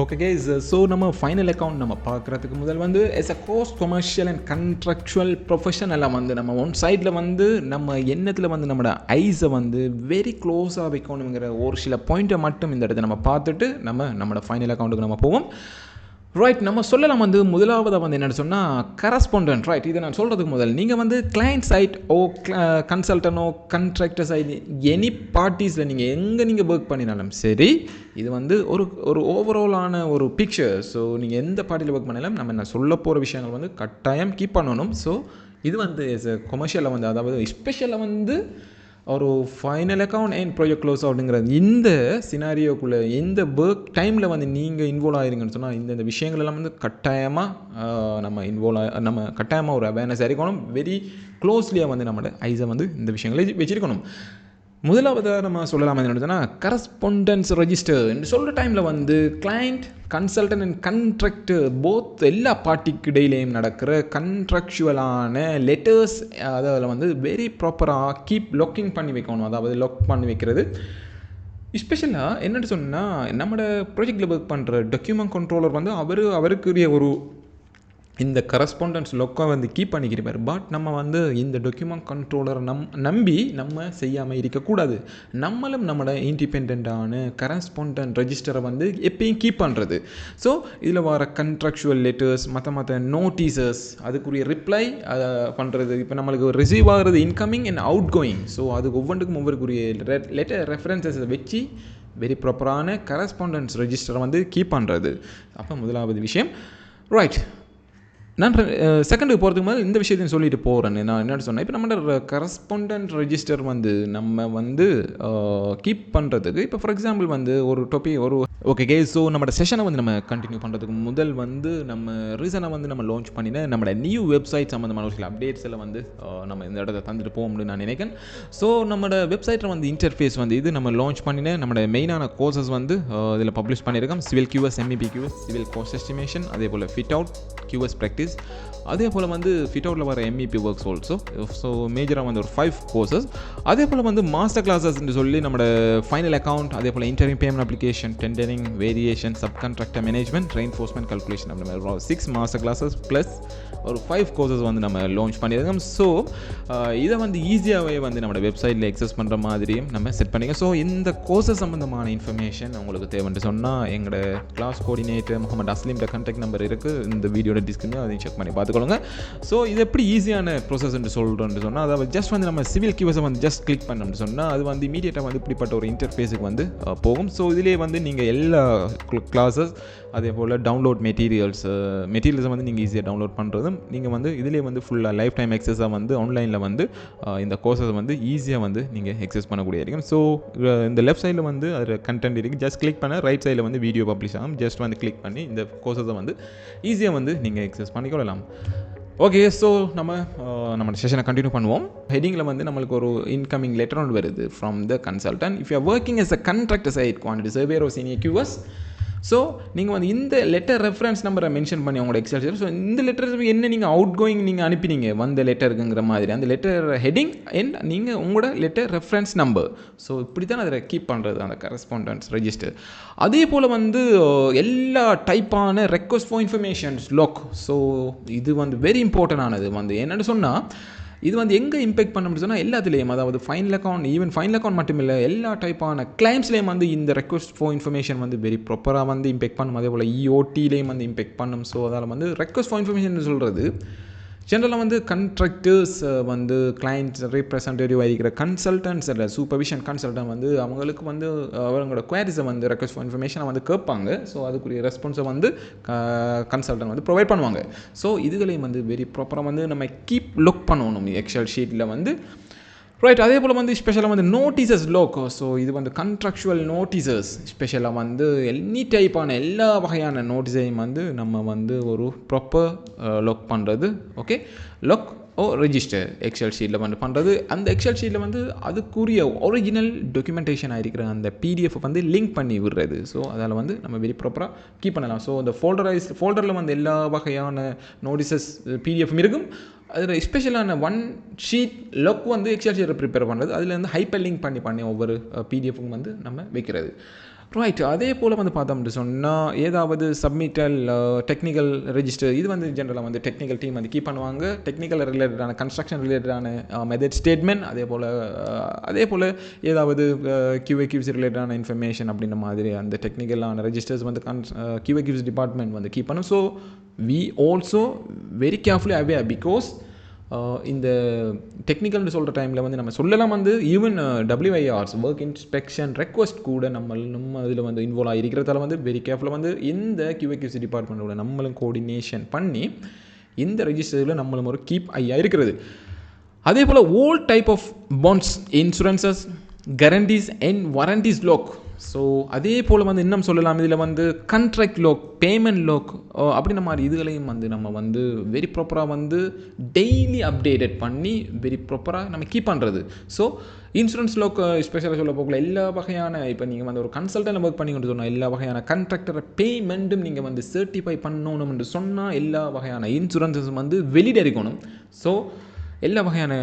Okay guys, so நம்ம final account நம்ம பார்க்குறதுக்கு முதல் வந்து as a course commercial and contractual ப்ரொஃபஷனலாக வந்து நம்ம ஒன் சைடில் வந்து நம்ம எண்ணத்தில் வந்து நம்மளோட ஐஸை வந்து வெரி க்ளோஸாக வைக்கணுங்கிற ஒரு சில பாயிண்ட்டை மட்டும் இந்த இடத்த நம்ம பார்த்துட்டு நம்மளோட ஃபைனல் அக்கௌண்ட்டுக்கு நம்ம போவோம். ரைட், நம்ம சொல்லலாம் வந்து முதலாவதாக வந்து என்னென்னு சொன்னால் கரஸ்பாண்டன்ட். ரைட், இதை நான் சொல்கிறதுக்கு முதல் நீங்கள் வந்து கிளைண்ட் சைட் கன்சல்டனோ கண்ட்ராக்டர் சைட் எனி பார்ட்டிஸில் நீங்கள் எங்கே நீங்கள் ஒர்க் பண்ணினாலும் சரி, இது வந்து ஒரு ஓவராலான ஒரு பிக்சர். ஸோ நீங்கள் எந்த பார்ட்டியில் ஒர்க் பண்ணாலும் நம்ம என்ன சொல்ல போகிற விஷயங்கள் வந்து கட்டாயம் கீப் பண்ணணும். ஸோ இது வந்து கொமர்ஷியலில் வந்து அதாவது ஸ்பெஷலாக வந்து ஒரு final account and project close அவுட்டுங்கிற இந்த சினாரியோக்குள்ளே எந்த ஒர்க் டைமில் வந்து நீங்கள் இன்வால்வ் ஆகிருங்கன்னு சொன்னால் இந்த விஷயங்கள் எல்லாம் வந்து கட்டாயமாக நம்ம கட்டாயமாக ஒரு அவேர்னஸ் இருக்கணும். வெரி க்ளோஸ்லியாக வந்து நம்மளோட ஐஸை வந்து இந்த விஷயங்களை வச்சிருக்கணும். முதலாவதாக நம்ம சொல்லலாம் என்னென்னா கரஸ்பாண்டன்ஸ் ரெஜிஸ்டர் என்று சொல்கிற டைமில் வந்து client consultant and contractor both எல்லா பார்ட்டிக்கு இடையிலையும் நடக்கிற கண்ட்ராக்சுவலான லெட்டர்ஸ் அதில் வந்து வெரி ப்ராப்பராக கீப் லாக்கிங் பண்ணி வைக்கணும். அதாவது லாக் பண்ணி வைக்கிறது ஸ்பெஷலாக என்னென்னு சொன்னால் நம்மளோட ப்ராஜெக்டில் ஒர்க் பண்ணுற டாக்குமெண்ட் கண்ட்ரோலர் வந்து அவருக்குரிய ஒரு இந்த கரஸ்பாண்டன்ஸ் லொக்கை வந்து கீப் பண்ணிக்கிறப்பார். பட் நம்ம வந்து இந்த டாக்குமெண்ட் கண்ட்ரோலரை நம்பி நம்ம செய்யாமல் இருக்கக்கூடாது. நம்மளும் நம்மளோட இண்டிபெண்ட்டான கரஸ்பாண்டன்ட் ரெஜிஸ்டரை வந்து எப்பயும் கீப் பண்ணுறது. ஸோ இதில் வர கண்ட்ராக்சுவல் லெட்டர்ஸ் மற்ற நோட்டீசஸ் அதுக்குரிய ரிப்ளை பண்ணுறது. இப்போ நம்மளுக்கு ரிசீவ் ஆகிறது incoming and out going. So அது ஒவ்வொன்றுக்கும் ஒவ்வொருக்குரிய லெட்டர் ரெஃபரன்சஸை வச்சு வெரி ப்ராப்பரான கரஸ்பாண்டன்ஸ் ரெஜிஸ்டரை வந்து கீப் பண்ணுறது. அப்போ முதலாவது விஷயம். ரைட், நான் செகண்டுக்கு போகிறதுக்கு முதல் இந்த விஷயத்தையும் சொல்லிட்டு போகிறேன். நான் என்ன சொன்னேன், இப்போ நம்மளோட கரஸ்பாண்டன்ட் ரெஜிஸ்டர் வந்து நம்ம வந்து கீப் பண்ணுறதுக்கு இப்போ ஃபார் எக்ஸாம்பிள் வந்து ஒரு டாபிக் ஓகே கேஸ். ஸோ நம்மளோட செஷனை வந்து நம்ம கண்டினியூ பண்ணுறதுக்கு முதல் வந்து நம்ம ரீசனாக வந்து நம்ம லான்ச் பண்ணின நம்மளோட நியூ வெப்சைட் சம்மந்தமான ஒரு சில அப்டேட்ஸ் எல்லாம் வந்து நம்ம இந்த இடத்த தந்துட்டு போகும்னு நான் நினைக்கிறேன். ஸோ நம்மளோட வெப்சைட்டில் வந்து இன்டர்ஃபேஸ் வந்து இது நம்ம லான்ச் பண்ணின நம்மளோட மெயினான கோர்சஸ் வந்து இதில் பப்ளிஷ் பண்ணியிருக்கோம். Civil QS MEP QS civil cost estimation, அதே போல் ஃபிட் அவுட் QS ப்ராக்டிஸ், அதே போல் வந்து ஃபிட் அவுட்டில் வர MEP ஒர்க்ஸ் ஆல்சோ. ஸோ மேஜராக வந்து ஒரு 5 கோர்சஸ். அதே போல் வந்து மாஸ்டர் கிளாஸஸ்ன்னு சொல்லி நம்மளோட ஃபைனல் அக்கௌண்ட், அதே போல் interim payment application, tendering, variation, sub contractor management, reinforcement calculation அப்படி மாதிரி 6 மாஸ்டர் கிளாஸஸ் ப்ளஸ் ஒரு 5 கோர்சஸ் வந்து நம்ம லான்ச் பண்ணியிருக்கோம். ஸோ இதை வந்து ஈஸியாகவே வந்து நம்மளோட வெப்சைட்டில் எக்ஸஸ் பண்ணுற மாதிரியும் நம்ம செட் பண்ணிக்கோம். ஸோ இந்த கோர்சஸ் சம்மந்தமான இன்ஃபர்மேஷன் உங்களுக்கு தேவைன்னு சொன்னால் எங்களோட கிளாஸ் கோஆர்டினேட்டர் முகமது அஸ்லீம்ட கான்டாக்ட் நம்பர் இருக்குது இந்த வீடியோட டிஸ்கிரிப்ஷனில் அதையும் செக் பண்ணி பார்த்துக்கொள்ளுங்க. ஸோ இது எப்படி ஈஸியான ப்ரோசஸ் என்று சொல்கிறோன்னு சொன்னால், அதாவது ஜஸ்ட் வந்து நம்ம சிவில் QS வந்து ஜஸ்ட் கிளிக் பண்ணோம்னு சொன்னால் அது வந்து இமீடியட்டாக வந்து இப்படிப்பட்ட ஒரு இன்டர்ஃபேஸுக்கு வந்து போகும். ஸோ இதிலே வந்து நீங்கள் எல்லா கிளாஸஸ் அதே போல் டவுன்லோட் மெட்டீரியல்ஸை வந்து நீங்கள் ஈஸியாக டவுன்லோட் பண்ணுறதும் நீங்கள் வந்து இதிலே வந்து ஃபுல்லாக லைஃப் டைம் எக்ஸஸாக வந்து ஆன்லைனில் வந்து இந்த கோர்ஸை வந்து ஈஸியாக வந்து நீங்கள் எக்ஸஸ் பண்ணக்கூடிய இருக்கும். ஸோ இந்த லெஃப்ட் சைடில் வந்து அது கண்டென்ட் இருக்குது, ஜஸ்ட் கிளிக் பண்ண ரைட் சைடில் வந்து வீடியோ பப்ளிஷ் ஆகும். ஜஸ்ட் வந்து கிளிக் பண்ணி இந்த கோர்ஸை வந்து ஈஸியாக வந்து நீங்கள் எக்ஸஸ் பண்ணிக்கொள்ளலாம். ஓகே, ஸோ நம்ம செஷனை கண்டினியூ பண்ணுவோம். ஹெட்டிங்கில் வந்து நம்மளுக்கு ஒரு இன்கமிங் லெட்டர் ஒன்று வருது from the consultant. If you are working as a contractor side quantity surveyor or senior QS. So நீங்கள் வந்து இந்த லெட்டர் ரெஃபரன்ஸ் நம்பரை மென்ஷன் பண்ணி உங்களோட எக்ஸல் ஷீட். ஸோ இந்த லெட்டர் என்ன நீங்கள் அவுட் கோயிங் நீங்கள் அனுப்பினீங்க வந்த லெட்டருக்குங்கிற மாதிரி அந்த லெட்டர் ஹெட்டிங் அண்ட் நீங்கள் உங்களோட லெட்டர் ரெஃபரன்ஸ் நம்பர். ஸோ இப்படி தான் அதில் கீப் பண்ணுறது அந்த கரஸ்பாண்டன்ஸ் ரெஜிஸ்டர். அதே போல் வந்து எல்லா டைப்பான request for informations log. So இது வந்து வெரி இம்பார்ட்டன்டானது வந்து என்னென்னு சொன்னால் இது வந்து எங்கே இம்பேக்ட் பண்ணணும்னு சொன்னால் எல்லாத்துலேயும், அதாவது final account even final account மட்டும் இல்லை எல்லா டைப்பான கிளைம்ஸ்லேயும் வந்து இந்த ரெக்வஸ்ட் ஃபார் இன்ஃபர்மேஷன் வந்து வெரி ப்ராப்பராக வந்து இம்பேக்ட் பண்ணும். அதே போல் EOTலேயும் வந்து இம்பேக்ட் பண்ணும். ஸோ அதில் வந்து ரெக்வஸ்ட் ஃபார் இன்ஃபர்மேஷன் சொல்கிறது ஜென்ரலாக வந்து கண்ட்ராக்டர்ஸ் வந்து கிளைண்ட் ரீப்ரசன்டேட்டிவ் ஆகிருக்கிற கன்சல்டன்ட்ஸ் இல்லை சூப்பர்விஷன் கன்சல்டன்ட் வந்து அவங்களுக்கு வந்து அவங்களோட குவாரிஸை வந்து ரெக்வஸ்ட் ஃபார் இன்ஃபர்மேஷனை வந்து கேட்பாங்க. ஸோ அதுக்குரிய ரெஸ்பான்ஸை வந்து கன்சல்டன்ட் வந்து ப்ரொவைட் பண்ணுவாங்க. ஸோ இதுகளையும் வந்து வெரி ப்ராப்பராக வந்து நம்ம கீப் லுக் பண்ணணும் எக்ஸல் ஷீட்டில் வந்து. ரைட், அதே போல் வந்து ஸ்பெஷலாக வந்து நோட்டீசஸ் லோக். ஸோ இது வந்து கண்ட்ராக்சுவல் நோட்டீசஸ் ஸ்பெஷலாக வந்து எனி டைப்பான எல்லா வகையான நோட்டீஸையும் வந்து நம்ம வந்து ஒரு ப்ராப்பர் லாக் பண்ணுறது. ஓகே, லாக் ரெஜிஸ்டர் எக்ஸல் ஷீட்டில் வந்து பண்ணுறது. அந்த எக்ஸல் ஷீட்டில் வந்து அதுக்குரிய ஒரிஜினல் டாக்குமெண்டேஷன் ஆகிருக்கிற அந்த PDF வந்து லிங்க் பண்ணி விடுறது. ஸோ அதில் வந்து நம்ம வெரி ப்ராப்பராக கீப் பண்ணலாம். ஸோ அந்த ஃபோல்டரில் வந்து எல்லா வகையான நோட்டீசஸ் PDF இருக்கும். அதில் ஸ்பெஷலான ஒன் ஷீட் லொக் வந்து எக்ஸல் ஷீட்டை ப்ரிப்பேர் பண்ணுறது, அதில் வந்து ஹைப்பர் லிங்க் பண்ணி ஒவ்வொரு பிடிஎஃப்க்கும் வந்து நம்ம வைக்கிறது. ரைட். அதே போல் வந்து பார்த்தோம்னு சொன்னால் ஏதாவது சப்மிட்டல் டெக்னிக்கல் ரெஜிஸ்டர், இது வந்து ஜென்ரலாக வந்து டெக்னிக்கல் டீம் வந்து கீப் பண்ணுவாங்க. டெக்னிக்கல் ரிலேட்டடான கன்ஸ்ட்ரக்ஷன் ரிலேட்டடான மெத்தட் ஸ்டேட்மெண்ட், அதே போல் ஏதாவது QAQC ரிலேட்டடான இன்ஃபர்மேஷன் அப்படின்ற மாதிரி அந்த டெக்னிக்கலான ரெஜிஸ்டர்ஸ் வந்து QAQC டிபார்ட்மெண்ட் வந்து கீப் பண்ணும். So we also very carefully aware, because இந்த டெக்னிக்கல்னு சொல்கிற டைமில் வந்து நம்ம சொல்லலாம் வந்து even WIRs work inspection request கூட நம்ம இதில் வந்து இன்வால்வ் ஆகிருக்கிறதால வந்து வெரி கேர்ஃபுல்லாக வந்து இந்த QAQC டிபார்ட்மெண்ட்டோட நம்மளும் கோஆர்டினேஷன் பண்ணி இந்த ரெஜிஸ்டரில் நம்மளும் ஒரு கீப் ஐயா இருக்கிறது. அதே போல் all type of bonds, insurances, guarantees and warranties Lok. So அதே போல் வந்து இன்னும் சொல்லலாம், இதில் வந்து கண்ட்ராக்ட் லோக், பேமெண்ட் லோக் அப்படின்ற மாதிரி இதுகளையும் வந்து நம்ம வந்து வெரி ப்ராப்பராக வந்து டெய்லி அப்டேட்டட் பண்ணி வெரி ப்ராப்பராக நம்ம கீப் பண்ணுறது. ஸோ இன்சூரன்ஸ் லோக் ஸ்பெஷலாக சொல்ல போகல எல்லா வகையான, இப்போ நீங்கள் வந்து ஒரு கன்சல்டன்ட் ஒர்க் பண்ணிக்கிட்டு சொன்னால் எல்லா வகையான கண்ட்ராக்டரை பேமெண்ட்டும் நீங்கள் வந்து சர்டிஃபை பண்ணணும்னு சொன்னால் எல்லா வகையான இன்சூரன்ஸஸும் வந்து வெளியிடறிக்கணும். ஸோ எல்லா வகையான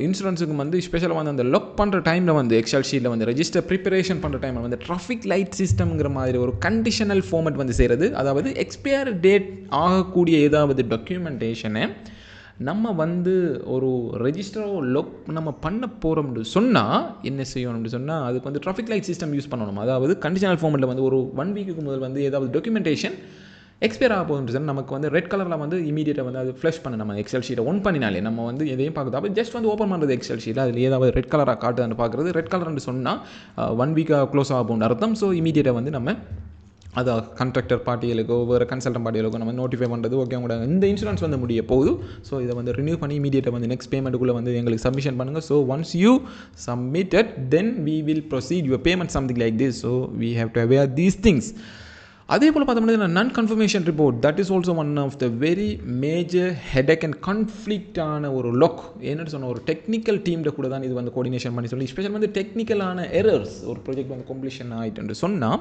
இன்சூரன்ஸுக்கும் வந்து ஸ்பெஷலாக வந்து அந்த லொக் பண்ணுற டைமில் வந்து எக்ஸல் ஷீட்டில் வந்து ரெஜிஸ்டர் ப்ரிப்பரேஷன் பண்ணுற டைமில் வந்து டிராஃபிக் லைட் சிஸ்டம்ங்கிற மாதிரி ஒரு கண்டிஷனல் ஃபார்மேட் வந்து செய்கிறது. அதாவது எக்ஸ்பயர் டேட் ஆகக்கூடிய ஏதாவது டாக்குமெண்டேஷனை நம்ம வந்து ஒரு ரெஜிஸ்டரோ லொக் நம்ம பண்ண போகிறோம்னு சொன்னால் என்ன செய்யணும்னு சொன்னால் அதுக்கு வந்து டிராஃபிக் லைட் சிஸ்டம் யூஸ் பண்ணணும். அதாவது கண்டிஷனல் ஃபார்மேட்டில் வந்து ஒரு 1 வீக்குக்கு முதல் வந்து ஏதாவது டாக்குமெண்டேஷன் எக்ஸ்பயர் ஆக போகுது சார், நமக்கு வந்து ரெட் கலரில் வந்து இமீடியட்டாக வந்து அது ஃப்ளஷ் பண்ண நம்ம எக்ஸல் ஷீட்டை ஒன் பண்ணினாலே நம்ம வந்து எதையும் பார்க்குது. அப்போ ஜஸ்ட் வந்து ஓப்பன் பண்ணுறது எக்ஸல் ஷீட்டில் அதில் ஏதாவது ரெட் கலராக காட்டுதான்னு பார்க்குறது. ரெட் கலர்னு சொன்னால் 1 வீக்காக க்ளோஸ் ஆக போகுன்னு அர்த்தம். ஸோ இமீடியட்டாக வந்து நம்ம அதை கான்ட்ராக்டர் பார்ட்டிகளுக்கோ வேறு கன்சல்டன் பார்ட்டிகளுக்கோ நம்ம நோட்டிஃபை பண்ணுறது. ஓகே, உங்களோட இந்த இன்சூரன்ஸ் வந்து முடிய போகுது, ஸோ இதை வந்து ரினியூ பண்ணி இமீடியட்டாக வந்து நெக்ஸ்ட் பேமெண்ட்டுக்குள்ளே வந்து எங்களுக்கு சப்மிஷன் பண்ணுங்கள். So once you submitted then we will proceed your payment something like this. So we have to aware these things. அதே போல் பார்த்தோம்னா non confirmation report, that is also one of the very major headache and கான்ஃப்ளிக்டான ஒரு log. என்னென்னு சொன்ன ஒரு technical டீம்கிட்ட கூட தான் இது வந்து கோஆர்டினேஷன் பண்ணி சொல்லி ஸ்பெஷல் வந்து டெக்னிக்கலான எரர்ஸ் ஒரு ப்ராஜெக்ட் வந்து கம்ப்ளீஷன் ஆகிட்டு சொன்னால்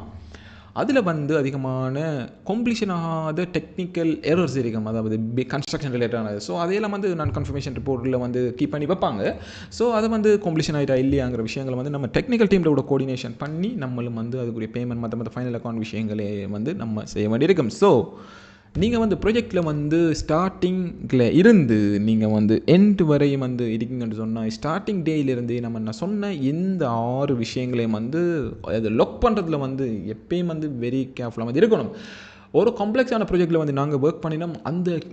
அதில் வந்து அதிகமான கம்ப்ளீஷன் ஆகாத டெக்னிக்கல் எரர்ஸ் இருக்கும், அதாவது கன்ஸ்ட்ரக்ஷன் ரிலேட்டடானது. ஸோ அதையெல்லாம் வந்து நான் கன்ஃபர்மேஷன் ரிப்போர்ட்டில் வந்து கீப் பண்ணி வைப்பாங்க. ஸோ அதை வந்து கம்ப்ளீஷன் ஆகிட்டா இல்லையாங்கிற விஷயங்களை வந்து நம்ம டெக்னிக்கல் டீமில் கூட கோஆர்டினேஷன் பண்ணி நம்மளும் வந்து அதுக்குரிய பேமெண்ட் மற்ற ஃபைனல் அக்கௌண்ட் விஷயங்களே வந்து நம்ம செய்ய வேண்டியிருக்கும். ஸோ நீங்கள் வந்து ப்ரொஜெக்டில் வந்து ஸ்டார்டிங்கில் இருந்து நீங்கள் வந்து எண்ட் வரையும் வந்து இருக்கீங்கன்னு சொன்னால் ஸ்டார்டிங் டேயிலிருந்து நான் சொன்ன இந்த 6 விஷயங்களையும் வந்து அதை லொக் பண்ணுறதுல வந்து எப்பயும் வந்து வெரி கேர்ஃபுல்லாக வந்து இருக்கணும். ஒரு காம்ப்ளெக்ஸான ப்ராஜெக்டில் வந்து நாங்கள் ஒர்க் பண்ணினோம்.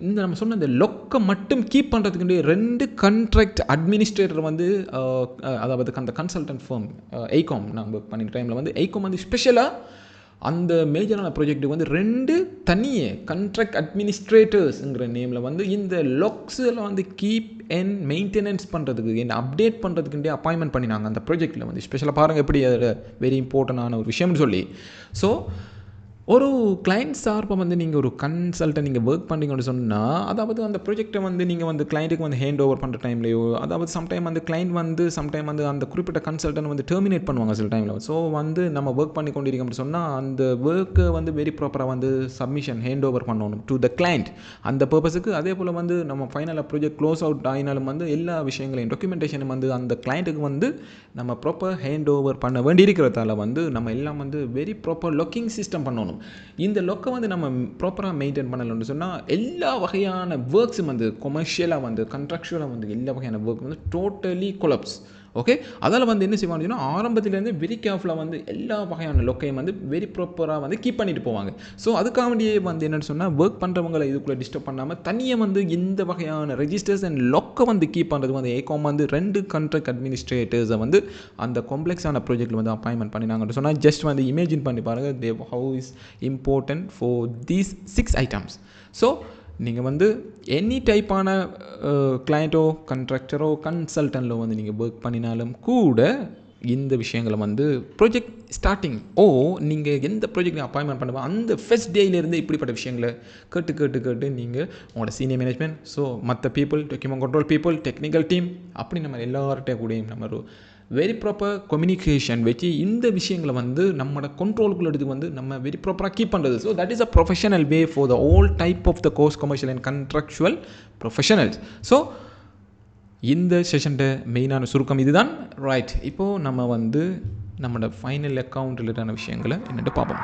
இந்த நம்ம சொன்ன இந்த லொக்கை மட்டும் கீப் பண்ணுறதுக்கு 2 கான்ட்ராக்ட் அட்மினிஸ்ட்ரேட்டர் வந்து அதாவது அந்த கன்சல்டன்ட் ஃபார்ம் ஐகாம் நாங்கள் ஒர்க் பண்ணின டைமில் வந்து ஐகாம் வந்து ஸ்பெஷலாக அந்த மேஜரான ப்ராஜெக்ட்டுக்கு வந்து 2 தனியே கான்ட்ராக்ட் அட்மினிஸ்ட்ரேட்டர்ஸுங்கிற நேமில் வந்து இந்த லொக்ஸில் வந்து கீப் அண்ட் மெயின்டெனன்ஸ் பண்ணுறதுக்கு என்ன அப்டேட் பண்ணுறதுக்குண்டே அப்பாயின்மெண்ட் பண்ணினாங்க அந்த ப்ராஜெக்ட்டில் வந்து. ஸ்பெஷலாக பாருங்கள் எப்படி அதில் வெரி இம்பார்ட்டண்டான ஒரு விஷயம்னு சொல்லி. ஸோ ஒரு கிளைண்ட் சார்பாக வந்து நீங்கள் ஒரு கன்சல்டன் நீங்கள் ஒர்க் பண்ணுறீங்கன்னு சொன்னால் அதாவது அந்த ப்ராஜெக்டை வந்து நீங்கள் வந்து கிளைண்ட்டுக்கு வந்து ஹேண்ட் ஓவர் பண்ணுற டைம்லையோ அதாவது சம்டைம் வந்து கிளைண்ட் வந்து சம்டைம் வந்து அந்த குறிப்பிட்ட கன்சல்டன் வந்து டெர்மினேட் பண்ணுவாங்க சில டைமில். ஸோ வந்து நம்ம ஒர்க் பண்ணி கொண்டிருக்கோம்னு சொன்னால் அந்த ஒர்க்கை வந்து வெரி ப்ராப்பராக வந்து சப்மிஷன் ஹேண்ட் ஓவர் பண்ணணும் டு த கிளைண்ட் அந்த பர்பஸுக்கு. அதே போல் வந்து நம்ம ஃபைனலாக ப்ராஜெக்ட் க்ளோஸ் அவுட் ஆகினாலும் வந்து எல்லா விஷயங்களையும் டாக்குமெண்டேஷனும் வந்து அந்த கிளைண்ட்டுக்கு வந்து நம்ம ப்ராப்பர் ஹேண்ட் ஓவர் பண்ண வேண்டி இருக்கிறதால வந்து நம்ம எல்லாம் வந்து வெரி ப்ராப்பர் லொக்கிங் சிஸ்டம் பண்ணணும். இந்த லொக்கை வந்து நம்ம ப்ராப்பராக மெயின்டைன் பண்ணணும்னு சொன்னால் எல்லா வகையான ஒர்க்ஸும் வந்து கொமர்ஷியலாக வந்து கண்ட்ராக்சுவலாக வந்து எல்லா வகையான ஒர்க் வந்து டோட்டலி கொலாப்ஸ். ஓகே, அதில் வந்து என்ன செய்வாங்கன்னு சொன்னால் ஆரம்பத்துலேருந்து வெரி கேர்ஃபுல்லாக வந்து எல்லா வகையான லொக்கையும் வந்து வெரி ப்ராப்பராக வந்து கீப் பண்ணிட்டு போவாங்க. ஸோ அதுக்காக வேண்டியே வந்து என்னென்னு சொன்னால் ஒர்க் பண்ணுறவங்களை இதுக்குள்ளே டிஸ்டர்ப் பண்ணாமல் தனியாக வந்து இந்த வகையான ரெஜிஸ்டர்ஸ் அண்ட் லொக்கை வந்து கீப் பண்ணுறது வந்து ஏகாம் வந்து 2 கான்ட்ராக்ட் அட்மினிஸ்ட்ரேட்டர்ஸை வந்து அந்த காம்ப்ளெக்ஸான ப்ராஜெக்ட்டில் வந்து அப்பாயின்மெண்ட் பண்ணினாங்கன்னு சொன்னால் ஜஸ்ட் வந்து இமேஜின் பண்ணி பாருங்கள் தே how is important for these 6 items. So நீங்கள் வந்து எனி டைப்பான கிளைண்ட்டோ கண்ட்ராக்டரோ கன்சல்டன்ட்டோ வந்து நீங்கள் ஒர்க் பண்ணினாலும் கூட இந்த விஷயங்களை வந்து ப்ராஜெக்ட் ஸ்டார்டிங் நீங்கள் எந்த ப்ராஜெக்ட் அப்பாயின்மெண்ட் பண்ணுவோ அந்த ஃபர்ஸ்ட் டேயிலேருந்து இப்படிப்பட்ட விஷயங்களை கேட்டு நீங்கள் உங்களோட சீனியர் மேனேஜ்மெண்ட் ஸோ மற்ற people document control people technical team அப்படி நம்ம எல்லார்கிட்ட கூடயும் நம்ம ஒரு வெரி ப்ராப்பர் கம்யூனிகேஷன் வச்சு இந்த விஷயங்களை வந்து நம்மளோட கண்ட்ரோலுக்குள்ள எடுத்து வந்து நம்ம வெரி ப்ராப்பராக கீப் பண்ணுறது. So that is a professional way for the all type of the course commercial and contractual professionals. ஸோ இந்த செஷன்ட மெயினான சுருக்கம் இதுதான். ரைட், இப்போது நம்ம வந்து நம்மளோட ஃபைனல் அக்கௌண்ட் ரிலேட்டான விஷயங்களை என்னென்னு பார்ப்போம்.